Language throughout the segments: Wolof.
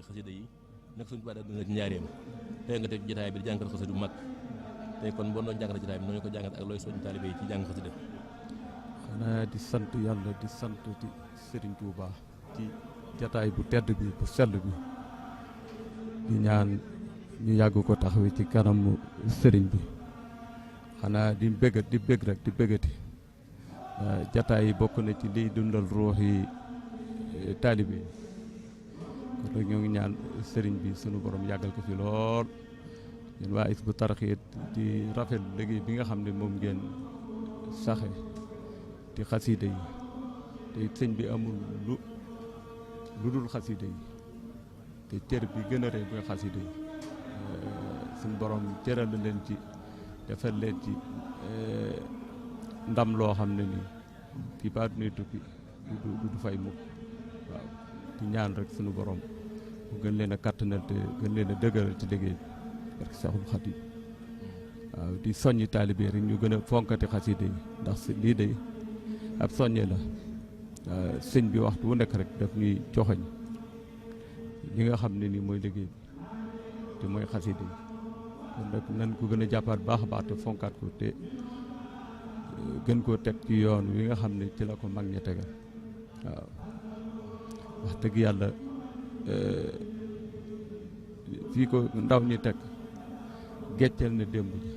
xasida yi nag suñu tubaab dina ci njaareem tey nga teg jotaay bi di jàngal xasida bu mag tey kon boo doon jàngal jotaay bi noonu ko jàngal ak looy soññ taalibe yi ci jàng xasida. xanaa di sant yàlla di sant di Sëriñ Tuubaa ci jataay bu tedd bi bu sell bi di ñaan ñu yàgg ko taxawee ci kanamu sëriñ bi xanaa di bëgg rek di bëggati jataay yi bokk na ci liy dundal ruux yi taalibe yi kon nag ñoo ngi ñaan sëriñ bi sunu borom yàggal ko fi lool ñun waa Hizbut Tarqiyyah di rafet liggéey bi nga xam ne moom ngeen saxe di xasiida yi te sëñ bi amul lu dul xasiida yi te cër bi gën a rëy mooy xasiida yi suñu borom cëral leen ci defal leen ci ndam loo xam ne nii fii ba nuy tukki du fay mukk waaw di ñaan rek suñu borom mu gën leen a kattanal te gën leen a dëgëral ci liggéey bi parce que Seexul Xadiim waaw di soññi taalibe rek ñu gën a fonkati xasiida yi ndax lii de ab soññe la sëñ bi waxtu wu nekk rek daf ñuy joxoñ li nga xam ne nii mooy liggéey bi te mooy xasida yi kon nag nan ko gën a jàppaat baax a baax te fonkaat ko te gën koo teg ci yoon wi nga xam ne ci la ko mag ña tegal waaw wax dëgg yàlla fii ko ndaw ñi teg gecceel na démb ji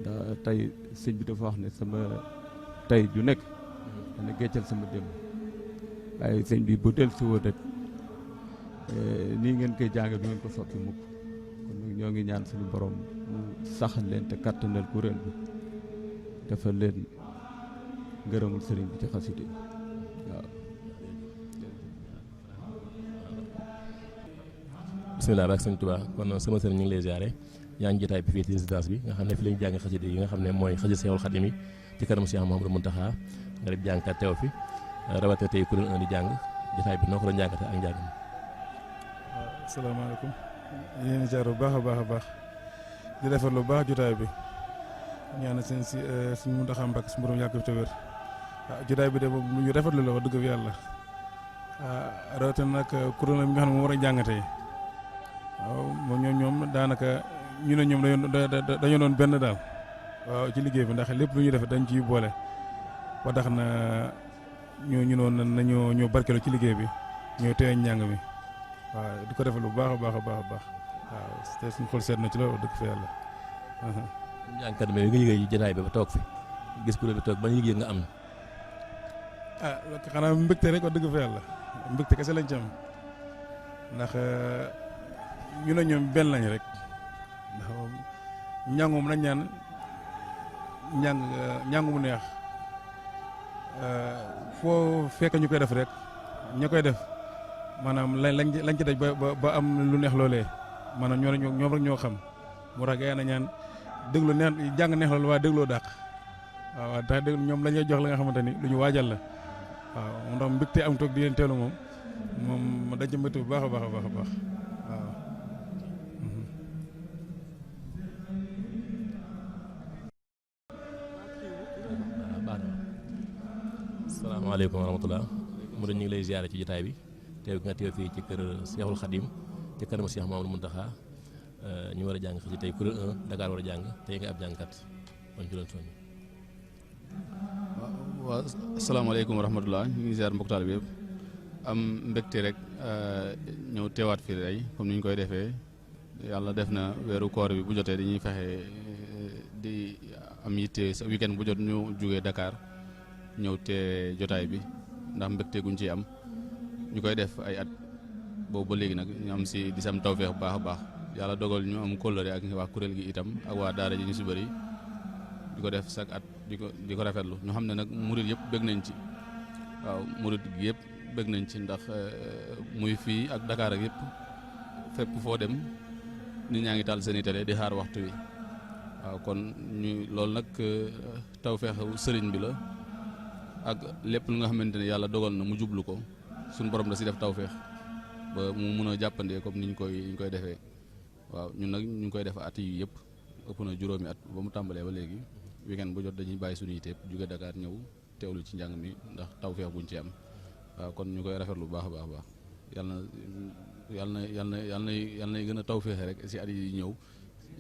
ndax tey sëñ bi dafa wax ne sama tey ju nekk dana gecceel sama démb waaye sëñ bi bu del si woo rek nii ngeen koy jàng du ngeen ko soppi mukk kon nag ñoo ngi ñaan suñu borom mu saxal leen te kattanal kuréel bi defal leen ngërëmul sëriñ bi ci xasida waaw. bisimilah bak sëñ Tuubaa kon sama sëriñ ñu ngi lay ziare yaa ngi jotaay bi fii ci résidence bi nga xam ne fi lañu jàng xasida yi nga xam ne mooy xasida Seexul Xadiim yi ci kanam Cheikh Mouhamadou Mountakha nga def jàngkat teew fi rawatina tey kuréel 1 di jàng jotaay bi noo ko doon jàngate ak njàng mi. waaw asalaamaaleykum yéen jaar bu baax a baax a baax di defar lu baax jotaay bi ñaanal seen si suñu Mountakha Mbacké su borom yàgg te wér waaw jotaay bi de boobu lu ñu rafetlu la wax dëgg fi yàlla rawatina nag kuréel bi nga xam ne moom war a jàngatee waaw moom ñoom daanaka ñu ne ñoom dañoo doon benn daal waaw ci liggéey bi ndax lépp lu ñuy def dañ ciy boole ba tax na ñu noonu nañoo ñoo barkeelu ci liggéey bi ñoo teewe njàng mi waaw di ko defal bu baax a baax a baax a baax waaw te suñu xol seet na ci loolu dëgg fa yàlla. njàngkat bi nga liggéey jotaay bi ba toog fi gis kuréel bi toog ba yëg nga am. ah xanaa mbégte rek wax dëgg fa yàlla mbégte kese lañ ci am ndax ñu ne ñoom benn lañ rek ndax njàngum lañ ñaan njàng mu neex foo fekk ñu koy def rek ña koy def maanaam lañ ci daj ba am lu neex loolee maanaam ñoom rek ñoo xam moo tax gars yi na ñaan déglu neex jàng neex loolu waaye dégloo dàq waaw tax déglu ñoom lañuy jox la nga xamante ni lu ñu waajal la waaw moo tax mbégte am toog di leen teelu moom dañ ci mbégte bu baax a baax a baax a baax waaw. asalaamaaleykum wa rahmatulah mu ñu ngi lay ziare ci jotaay bi teew nga teew fii ci kër Seexul Xadiim ci kanamu Cheikh Mouhamadou Mountakha ñu war a jàng xasida tey kuréel 1 Dakar war a jàng tey nga ab jàngkat kon ci doon soññ. waaw asalaamaaleykum wa rahmatulah ñu ngi ziar mbokk taal bi yëpp am mbégte rek ñëw teewaat fii tey comme ni ñu koy defee yàlla def na weeru koor bi bu jotee dañuy fexe di am yitte sa weekend bu jot ñu jugee Dakar. ñëw te jotaay bi ndax mbégte guñ ci am ñu koy def ay at boobu ba léegi nag ñu am si di sam tawfeex bu baax a baax yàlla dogal ñu am kóllëre ak waa kuréel gi itam ak waa daara ji ñu si bëri di ko def chaque at di ko rafetlu ñu xam ne nag murid yëpp bëgg nañ ci waaw murid gi yëpp bëgg nañ ci ndax muy fii ak Dakar ak yëpp fépp foo dem nit ñaa ngi taal seen i télé di xaar waxtu wi waaw kon ñu loolu nag tawfeexu sëriñ bi la ak lépp lu nga xamante ne yàlla dogal na mu jublu ko suñu borom da si def tawféex ba mu mun a jàppandee comme ni ñu koy defee waaw ñun nag ñu ngi koy def at yi yëpp ëpp na juróomi at ba mu tàmbalee ba léegi weekend bu jot dañuy bàyyi suñu yiteeb jóge Dakar ñëw teewlu ci njàng mi ndax tawféex buñ ci am waaw kon ñu koy rafetlu bu baax a baax yàlla na yàlla na gën a tawféexe rek si at yi ñëw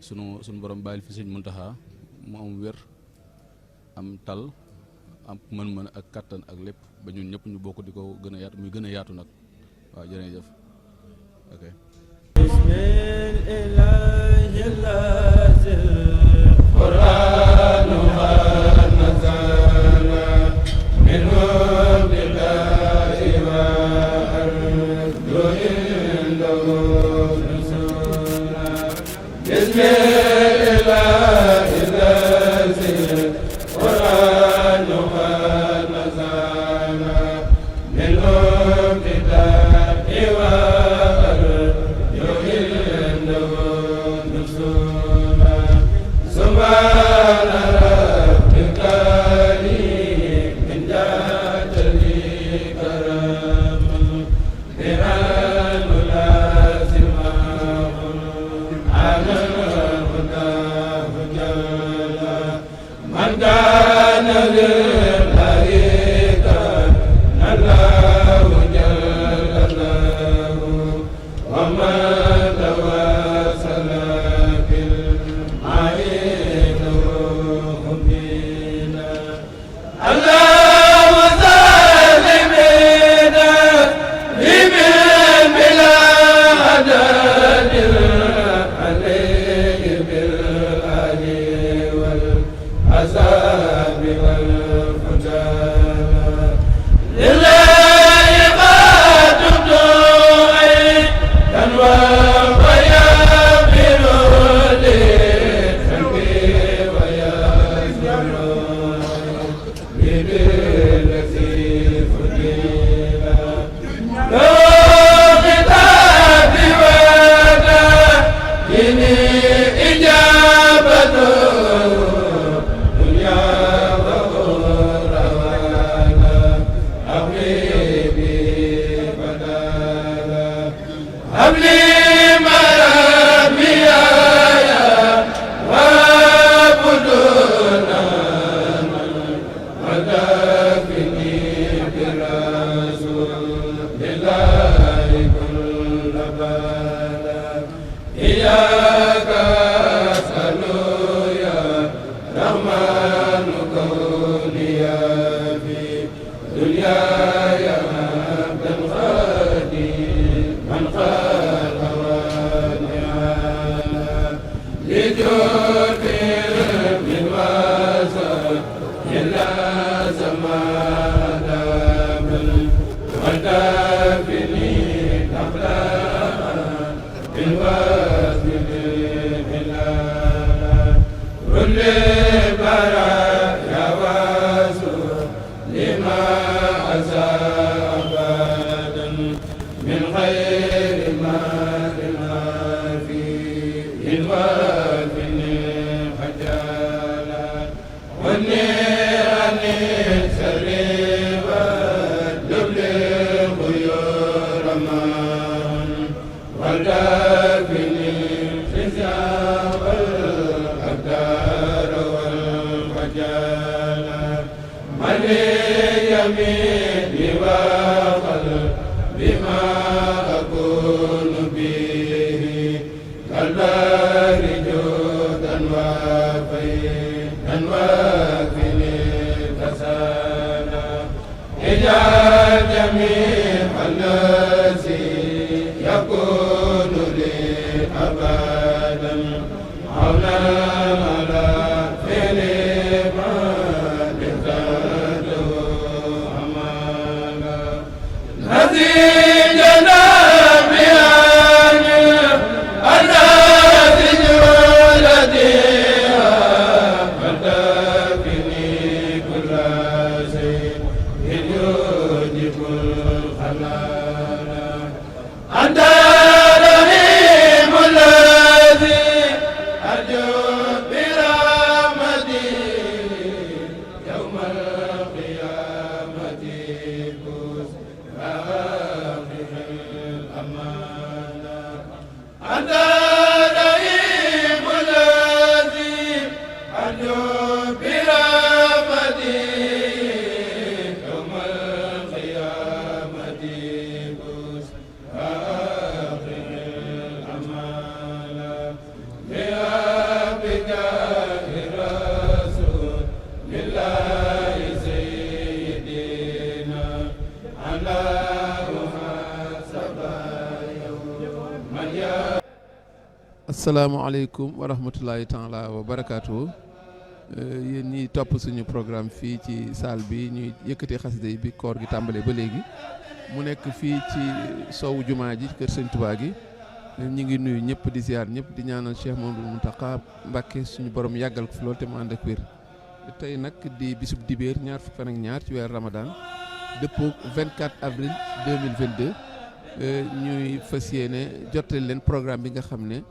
sunu borom bàyyil fi sëñ Muntaxa mu am wér am tal am mën-mën ak kattan ak lépp ba ñun ñëpp ñu bokk di ko gën a yaatu muy gën a yaatu nag waaw jërëjëf ok asalaamaaleykum wa rahmatullahi taala wa barakaatu. Yéen ñi topp suñu programme fii ci salle bi ñuy yëkkatee xasida yi bi koor gi tàmbalee ba léegi mu nekk fii ci sowu jumaa ji kër Sëñ Tuubaa gi ñu ngi nuyu ñëpp di ziar ñëpp di ñaanal Cheikh Mamadou Mountakha Mbacké suñu borom yàggal ko fi loolu te mu ànd ak wér. tey nag di bisub dibéer ñaar fukki fan ak ñaar ci weer Ramadan dëppoo 24 avril 2022 ñuy fas yéene jottali leen programme bi nga xam ne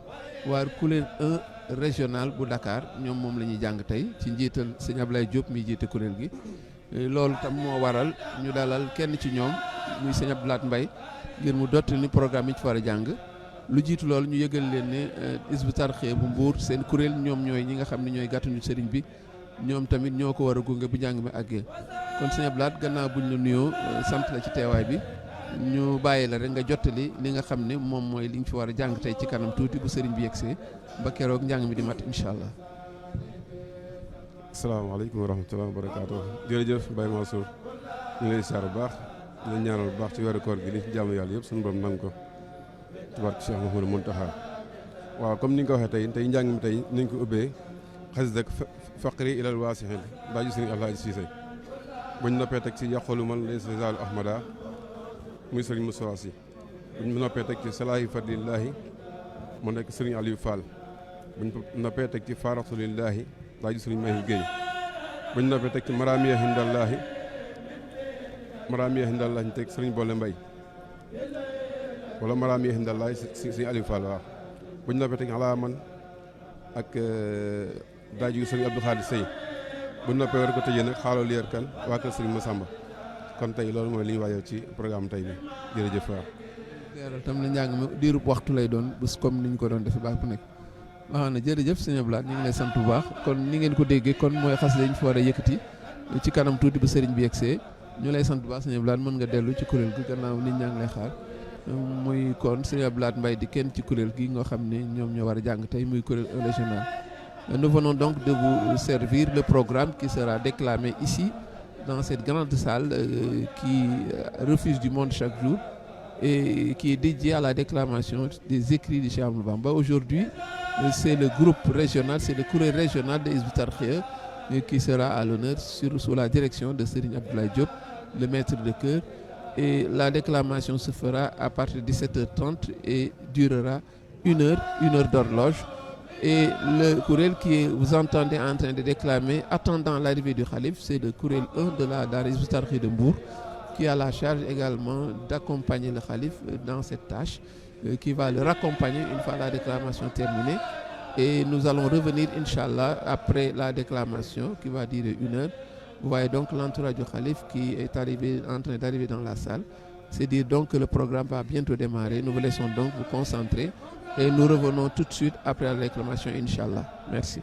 waa kuréel 1 régional bu Dakar ñoom moom la ñuy jàng tey ci njiital sëñ Ablaye Diop mi jiite kuréel gi. loolu tam moo waral ñu dalal kenn ci ñoom muy sëñ Abdoulaye Mbaye ngir mu dottali ni programme yi ci war a jàng. lu jiitu loolu ñu yëgal leen ne Hizbut Tarqiyyah bu Mbour seen kuréel ñoom ñooy ñi nga xam ne ñooy gàttuñu sëriñ bi ñoom tamit ñoo ko war a gunge bu njàng mi àggee kon sëñ Abdoulaye gannaaw buñ la nuyoo sant la ci teewaay bi ñu bàyyi la rek nga jottali li nga xam ne moom mooy li ñu fi war a jàng tey ci kanam tuuti bu sëriñ bi yegsee ba keroog njàng mi di mat incha allah. asalaamaaleykum wa rahmatulah wa barakaatu. jërëjëf Baye Mansour ñu ngi lay siyaar bu baax di leen ñaanal bu baax ci weeru koor gi li ci jaamu yàlla yëpp suñu borom nangu ko tabaaraka Cheikh Mouhamadou Mountakha. waaw comme ni nga ko waxee tey njàng mi tey nañ ko ubbee xasida faqri ilal waasixin daa ji sëriñ Alaaji Siise buñ noppee teg ci yaqulu man laysa zaalu ahmada muy sëriñ Moussa Si buñ noppee teg ci salaahi fadlillahi mu nekk sëriñ Aliou Fall buñ noppee teg ci faaraxtu lillahi daa ji sëriñ Mahi Guèye buñ noppee teg ci maramiya hindallahi ñu teg sëriñ Bolle Mbay wala maramiya hindallahi sëriñ Aliou Fall waaw buñ noppee teg alaa man ak daaju sëriñ Abdou Khadir Sey bu noppee war ko tëjee nag xaaloo lier kan waa kër sëriñ Massamba kon tey loolu mooy li ñu waajal ci programme tey bi jërëjëf waaw. leeral tam na njàng mi diirub waxtu lay doon bés comme ni ñu ko doon defee baax bu nekk. waaw na jërëjëf sëñ Abdoulaye ñu ngi lay sant bu baax kon ni ngeen ko déggee kon mooy xasida ñu fi war a yëkkati ci kanam tuuti bu sëriñ bi yegsee ñu lay sant bu baax sëñ Abdoulaye mën nga dellu ci kuréel gi gannaaw nit ñaa ngi lay xaar. muy kon sëñ Abdoulaye Mbaye di kenn ci kuréel gi nga xam ne ñoom ñoo war a jàng tey muy kuréel régional. Nous venons donc de vous servir le programme qui sera déclamé ici dans cette grande salle qui refuse du monde chaque jour et qui est dédiée à la déclamation des écrits de Cheikh Ahmadou Bamba. Aujourd'hui, c'est le groupe régional, c'est le kuréel régional de Hizbut Tarqiyyah qui sera à l'honneur sous la direction de Serigne Abdoulaye Diop, le maître de chœur. Et la déclamation se fera à partir de 17h30 et durera une heure d'horloge. Et le kuréel qui vous entendez en train de déclamer, attendant l'arrivée du Khalif, c'est le kuréel 1 de la Daara Hizbut Tarqiyyah de Mbour, qui a la charge également d'accompagner le Khalif dans cette tâche, qui va le raccompagner une fois la déclamation terminée. Et nous allons revenir, Inch'Allah, après la déclamation, qui va durer une heure. Vous voyez donc l'entourage du Khalif qui est en train d'arriver dans la salle. C'est dire donc que le programme va bientôt démarrer. Nous vous laissons donc vous concentrer. Et nous revenons tout de suite après la réclamation, Inch'Allah. Merci.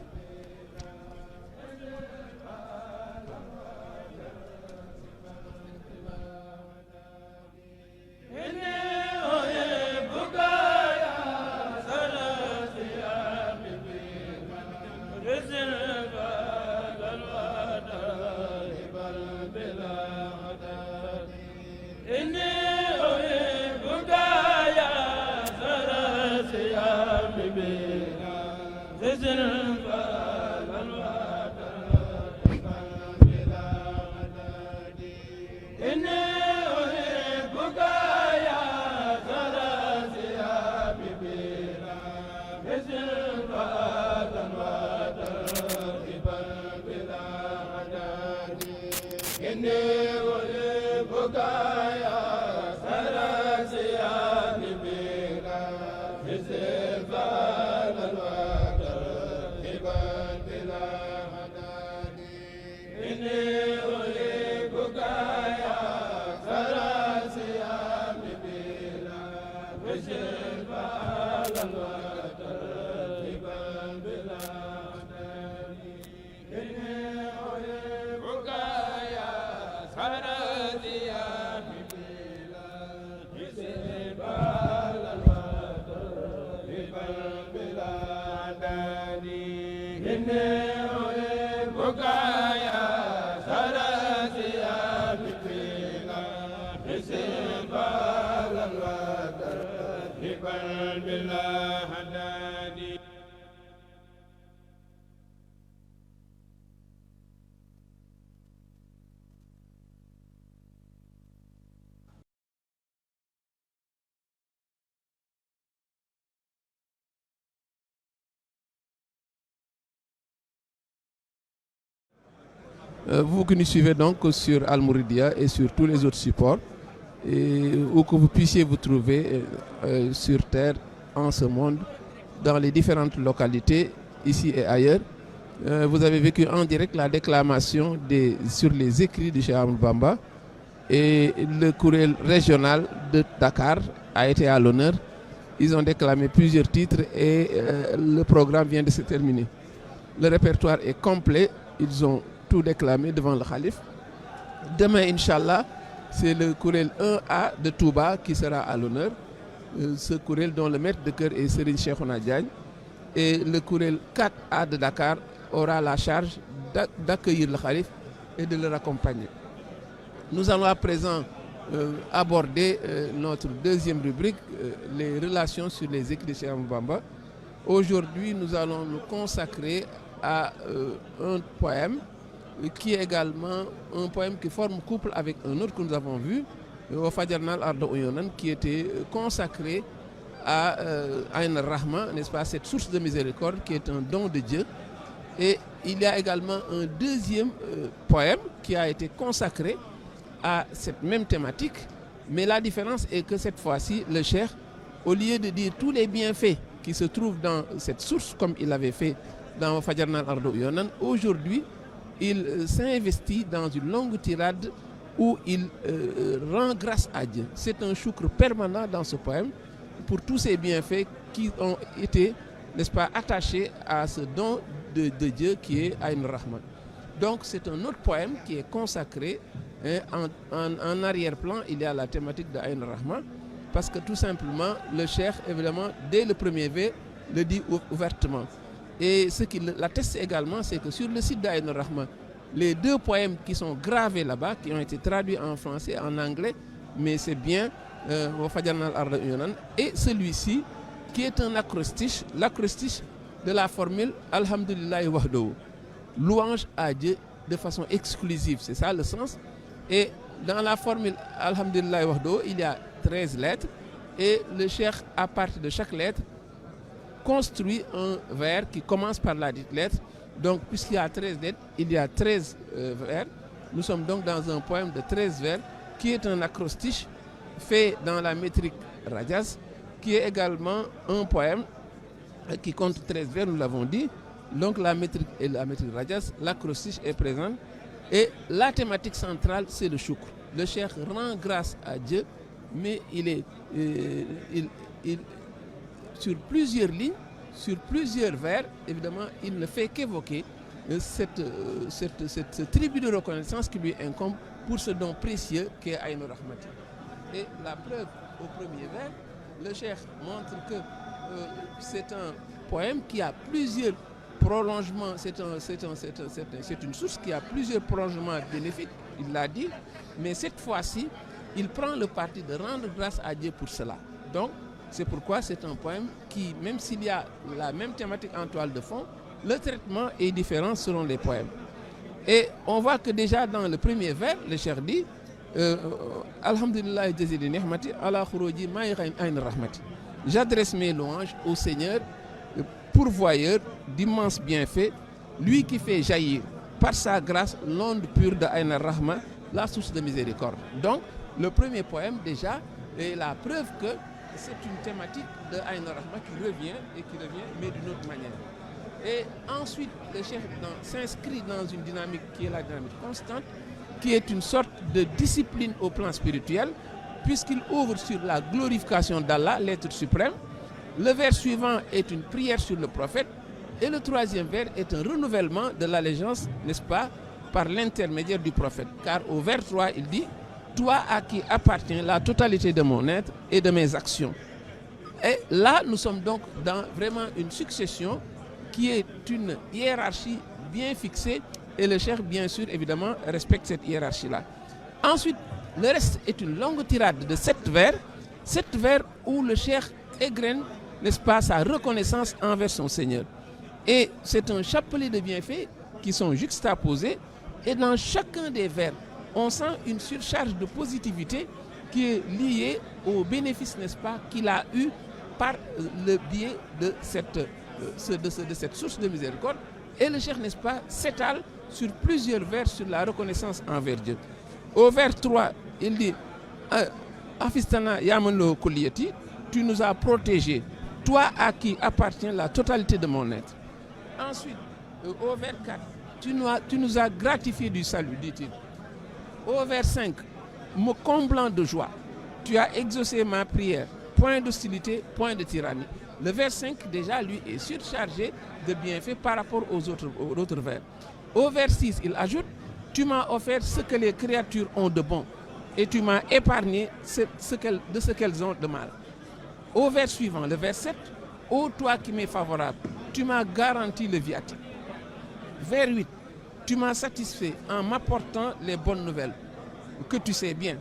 بالله Vous qui nous suivez donc sur Al-Mouridia et sur tous les autres supports, et où que vous puissiez vous trouver sur Terre, en ce monde, dans les différentes localités, ici et ailleurs. Vous avez vécu en direct la déclamation sur les écrits de Cheikh Ahmadou Bamba, et le courriel régional de Dakar a été à l'honneur. Ils ont déclamé plusieurs titres et le programme vient de se terminer. Le répertoire est complet, ils ont tout déclamé devant le Khalif. Demain, Inch'Allah, c'est le courriel 1A de Touba qui sera à l'honneur. Ce courriel dont le maître de chœur est Serigne Cheikhouna Diagne. Et le courriel 4A de Dakar aura la charge d'accueillir le Khalif et de le raccompagner. Nous allons à présent aborder notre deuxième rubrique, les relations sur les écrits de Cheikh Ahmadou Bamba. Aujourd'hui, nous allons nous consacrer à un poème qui est également un poème qui forme couple avec un autre que nous avons vu, au Fadjarnal Ardo Oyonan, qui était consacré à Ayn Rahma, n'est-ce pas, cette source de miséricorde qui est un don de Dieu. Et il y a également un deuxième poème qui a été consacré à cette même thématique, mais la différence est que cette fois-ci, le cheikh, au lieu de dire tous les bienfaits qui se trouvent dans cette source, comme il avait fait dans Fadjarnal Ardo Yonan, aujourd'hui, il s'investit dans une longue tirade où il rend grâce à Dieu. C'est un choukr permanent dans ce poème pour tous ces bienfaits qui ont été, n'est-ce pas, attachés à ce don de Dieu qui est Ayn Rahma. Donc c'est un autre poème qui est consacré. En arrière-plan, il y a la thématique de Ayn Rahma, parce que tout simplement, le cheikh, évidemment, dès le premier vers, le dit ouvertement. Et ce qui l'atteste également, c'est que sur le site d'Ayn Rahma, les deux poèmes qui sont gravés là-bas, qui ont été traduits en français, en anglais, mais c'est bien au Fadjarnal Ardo Yonan, et celui-ci, qui est un acrostiche, l'acrostiche de la formule Alhamdulillahi Wahdahu, louange à Dieu de façon exclusive, c'est ça le sens. Et dans la formule Alhamdulillahi Wahdahu, il y a 13 lettres, et le cheikh, à partir de chaque lettre, construit un vers qui commence par la dite lettre. Donc, puisqu'il y a 13 lettres, il y a 13 vers. Nous sommes donc dans un poème de 13 vers, qui est un acrostiche fait dans la métrique Rajaz, qui est également un poème qui compte 13 vers, nous l'avons dit. Donc, la métrique et la métrique Rajaz, l'acrostiche est présente. Et la thématique centrale, c'est le choukr. Le cheikh rend grâce à Dieu, mais il est sur plusieurs lignes, sur plusieurs vers, évidemment, il ne fait qu'évoquer ce tribut de reconnaissance qui lui incombe pour ce don précieux qu'est Ayn Rahmati. Et la preuve, au premier vers, le cheikh montre que c'est un poème qui a plusieurs prolongements, c'est une source qui a plusieurs prolongements bénéfiques, il l'a dit, mais cette fois-ci, il prend le parti de rendre grâce à Dieu pour cela. Donc, c'est pourquoi c'est un poème qui, même s'il y a la même thématique en toile de fond, le traitement est différent selon les poèmes. Et on voit que déjà dans le premier vers, le cheikh dit Alhamdulillah jazili nihmati ala khuruji ma'in Ayn Rahmati. J'adresse mes louanges au Seigneur, pourvoyeur d'immenses bienfaits, lui qui fait jaillir par sa grâce l'onde pure de Ayn Rahma, la source de miséricorde. Donc, le premier poème déjà est la preuve que c'est une thématique de Ayn Rahma qui revient, mais d'une autre manière. Et ensuite, le cheikh s'inscrit dans une dynamique qui est la dynamique constante, qui est une sorte de discipline au plan spirituel, puisqu'il ouvre sur la glorification d'Allah, l'être suprême. Le vers suivant est une prière sur le prophète, et le troisième vers est un renouvellement de l'allégeance, n'est-ce pas, par l'intermédiaire du prophète. Car au vers 3, il dit « Toi à qui appartient la totalité de mon être et de mes actions ». Et là, nous sommes donc dans vraiment une succession qui est une hiérarchie bien fixée, et le cheikh, bien sûr, évidemment, respecte cette hiérarchie-là. Ensuite, le reste est une longue tirade de 7 vers où le cheikh égrène, n'est-ce pas, sa reconnaissance envers son Seigneur. Et c'est un chapelet de bienfaits qui sont juxtaposés, et dans chacun des vers, on sent une surcharge de positivité qui est liée au bénéfice, n'est-ce pas, qu'il a eu par le biais de cette source de miséricorde. Et le cheikh, n'est-ce pas, s'étale sur plusieurs vers sur la reconnaissance envers Dieu. Au vers 3, il dit Afistana Yamanlo Kuliyati, tu nous as protégés, toi à qui appartient la totalité de mon être. Ensuite, au vers 4, tu nous as gratifié du salut, dit-il. Au vers 5, me comblant de joie, tu as exaucé ma prière, point d'hostilité, point de tyrannie. Le vers 5, déjà, lui, est surchargé de bienfaits par rapport aux autres vers. Au vers 6, il ajoute, tu m'as offert ce que les créatures ont de bon, et tu m'as épargné de ce qu'elles ont de mal. Au vers suivant, le vers 7, ô toi qui m'es favorable, tu m'as garanti le viatique. Vers 8, tu m'as satisfait en m'apportant les bonnes nouvelles, que tu sais bien.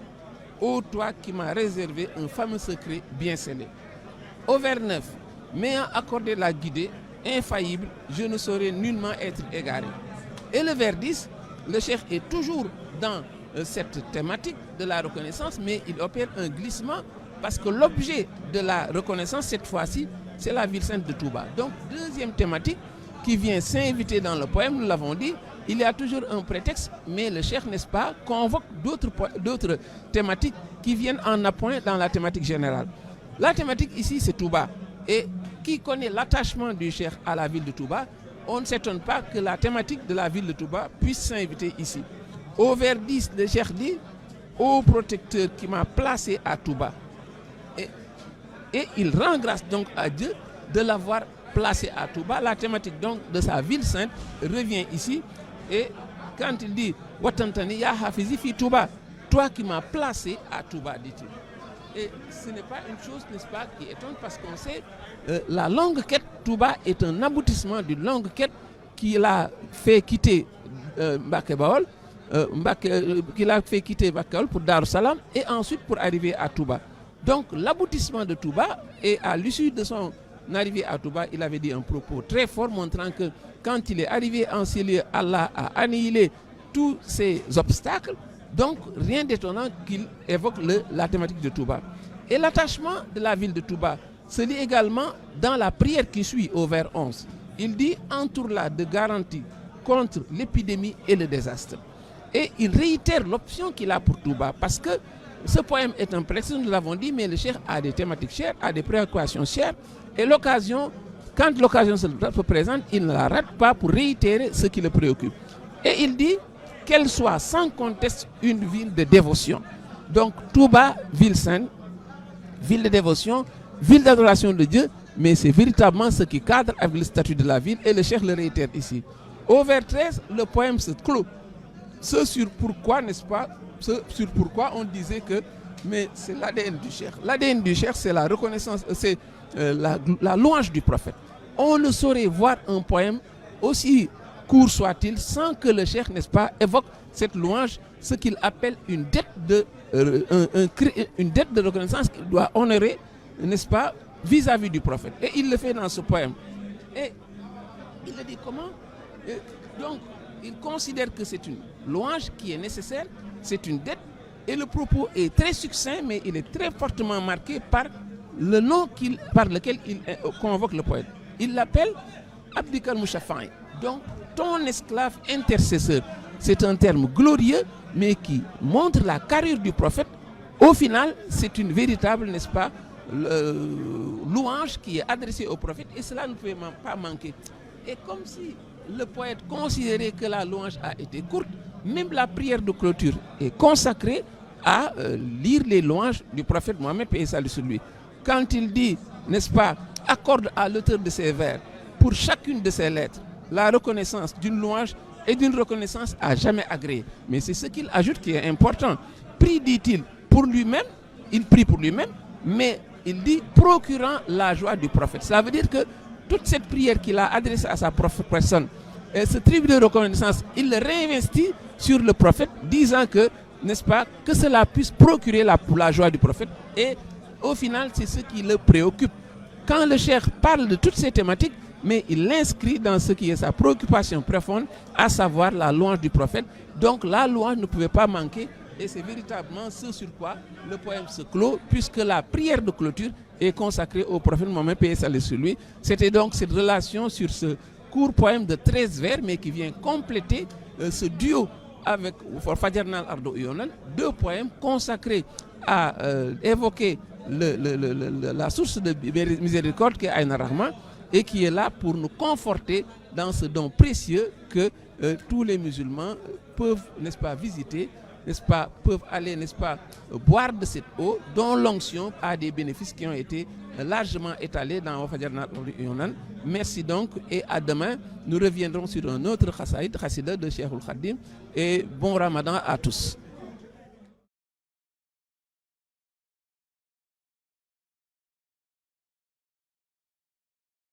Ô toi qui m'as réservé un fameux secret bien scellé. Au vers 9, m'ayant accordé la guidée infaillible, je ne saurais nullement être égaré. Et le vers 10, le cheikh est toujours dans cette thématique de la reconnaissance, mais il opère un glissement parce que l'objet de la reconnaissance, cette fois-ci, c'est la ville sainte de Touba. Donc, deuxième thématique qui vient s'inviter dans le poème, nous l'avons dit, il y a toujours un prétexte, mais le cheikh, n'est-ce pas, convoque d'autres thématiques qui viennent en appoint dans la thématique générale. La thématique ici, c'est Touba. Et qui connaît l'attachement du cheikh à la ville de Touba, on ne s'étonne pas que la thématique de la ville de Touba puisse s'inviter ici. Au vers 10, le cheikh dit « Ô protecteur qui m'a placé à Touba ». Et il rend grâce donc à Dieu de l'avoir placé à Touba. La thématique donc de sa ville sainte revient ici. Et quand il dit « Watantani ya hafizi fi Touba », toi qui m'as placé à Touba, dit-il. Et ce n'est pas une chose, n'est-ce pas, qui étonne parce qu'on sait la longue quête Touba est un aboutissement d'une longue quête qui l'a fait quitter Mbacké Baol, qui l'a fait quitter Mbacké Baol pour Dar Salam et ensuite pour arriver à Touba. Donc l'aboutissement de Touba, et à l'issue de son arrivée à Touba, il avait dit un propos très fort montrant que quand il est arrivé en ces lieux, Allah a annihilé tous ces obstacles. Donc, rien d'étonnant qu'il évoque la thématique de Touba. Et l'attachement de la ville de Touba se lie également dans la prière qui suit au vers 11. Il dit « Entoure-la de garanties contre l'épidémie et le désastre ». Et il réitère l'option qu'il a pour Touba, parce que ce poème est un prétexte, nous l'avons dit, mais le cheikh a des thématiques chères, a des préoccupations chères, et quand l'occasion se présente, il ne la rate pas pour réitérer ce qui le préoccupe. Et il dit qu'elle soit sans conteste une ville de dévotion. Donc Touba, ville sainte, ville de dévotion, ville d'adoration de Dieu, mais c'est véritablement ce qui cadre avec le statut de la ville, et le cheikh le réitère ici. Au vers 13, le poème se clôt. Ce sur pourquoi, n'est-ce pas, sur pourquoi on disait que, mais c'est l'ADN du cheikh. L'ADN du cheikh, c'est la reconnaissance, c'est la louange du prophète. On ne saurait voir un poème aussi court soit-il, sans que le cheikh, n'est-ce pas, évoque cette louange, ce qu'il appelle une dette de reconnaissance qu'il doit honorer, n'est-ce pas, vis-à-vis du prophète. Et il le fait dans ce poème. Et il le dit comment? Donc, il considère que c'est une louange qui est nécessaire, c'est une dette, et le propos est très succinct, mais il est très fortement marqué par le nom par lequel il convoque le poète. Il l'appelle Abdikal Mouchafai. Donc, ton esclave intercesseur. C'est un terme glorieux, mais qui montre la carrure du prophète. Au final, c'est une véritable, n'est-ce pas, louange qui est adressée au prophète, et cela ne peut pas manquer. Et comme si le poète considérait que la louange a été courte, même la prière de clôture est consacrée à lire les louanges du prophète Mohammed, paix et salut sur lui. Quand il dit, n'est-ce pas, accorde à l'auteur de ses vers, pour chacune de ses lettres, la reconnaissance d'une louange et d'une reconnaissance à jamais agréée. Mais c'est ce qu'il ajoute qui est important. Prie, dit-il, pour lui-même, il prie pour lui-même, mais il dit procurant la joie du prophète. Ça veut dire que toute cette prière qu'il a adressée à sa propre personne, et ce tribut de reconnaissance, il le réinvestit sur le prophète, disant que, n'est-ce pas, que cela puisse procurer la joie du prophète. Et au final, c'est ce qui le préoccupe. Quand le cheikh parle de toutes ces thématiques, mais il l'inscrit dans ce qui est sa préoccupation profonde, à savoir la louange du prophète. Donc la louange ne pouvait pas manquer, et c'est véritablement ce sur quoi le poème se clôt, puisque la prière de clôture est consacrée au prophète Mohammed, paix et salut sur lui. C'était donc cette relation sur ce court poème de 13 vers, mais qui vient compléter ce duo avec Fajjarnal Ardo Yonan, 2 poèmes consacrés à évoquer la source de miséricorde qui est Aïn Rahma, et qui est là pour nous conforter dans ce don précieux que tous les musulmans peuvent, n'est-ce pas, visiter, n'est-ce pas, peuvent aller, n'est-ce pas, boire de cette eau dont l'onction a des bénéfices qui ont été largement étalés dans Fajjarnal Ardo Yonan. Merci donc, et à demain, nous reviendrons sur un autre Khassida de Cheikhoul Khadim, et bon Ramadan à tous.